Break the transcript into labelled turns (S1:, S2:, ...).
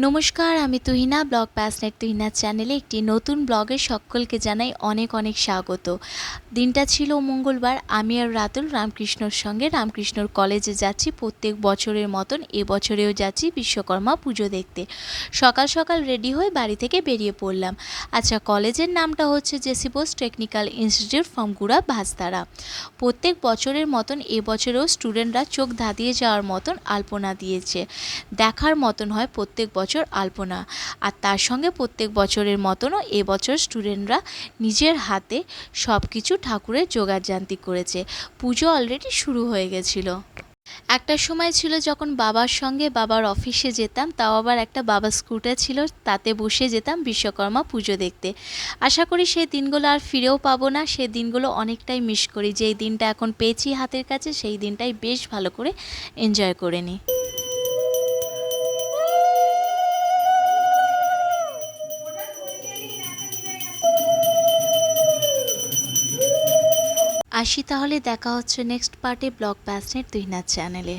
S1: নমস্কার, আমি Tuhina blog passionate তুহিনার চ্যানেলে একটি নতুন ব্লগে সকলকে জানাই অনেক অনেক স্বাগত। দিনটা ছিল মঙ্গলবার। আমি আর রাতুল রামকৃষ্ণর সঙ্গে রামকৃষ্ণর কলেজে যাচ্ছি প্রত্যেক বছরের মতন এবছরেও যাচ্ছি বিশ্বকর্মা পুজো দেখতে। সকাল সকাল রেডি হয়ে বাড়ি থেকে বেরিয়ে পড়লাম। আচ্ছা, কলেজের নামটা হচ্ছে জেসি বোস টেকনিক্যাল ইনস্টিটিউট ফার্মগুড়া ভাস্তারা। প্রত্যেক বছরের মতন এবছরেও স্টুডেন্টরা চোখ ধাঁধিয়ে যাওয়ার মতন আলপনা দিয়েছে। দেখার মতন হয় প্রত্যেক বছর আলপনা। আর তার সঙ্গে প্রত্যেক বছরের মতনও এবছর স্টুডেন্টরা নিজের হাতে সব কিছু ঠাকুরের জোগাড়জান্তি করেছে। পুজো অলরেডি শুরু হয়ে গেছিলো। একটা সময় ছিল যখন বাবার সঙ্গে বাবার অফিসে যেতাম, তাও আবার একটা বাবার স্কুটার ছিল, তাতে বসে যেতাম বিশ্বকর্মা পুজো দেখতে। আশা করি সেই দিনগুলো আর ফিরেও পাবো না। সেই দিনগুলো অনেকটাই মিস করি। যেই দিনটা এখন পেয়েছি হাতের কাছে সেই দিনটাই বেশ ভালো করে এনজয় করে নিই। আসি তাহলে, দেখা হচ্ছে নেক্সট পার্টে ব্লগ প্যাশনেট তুহিনার চ্যানেলে।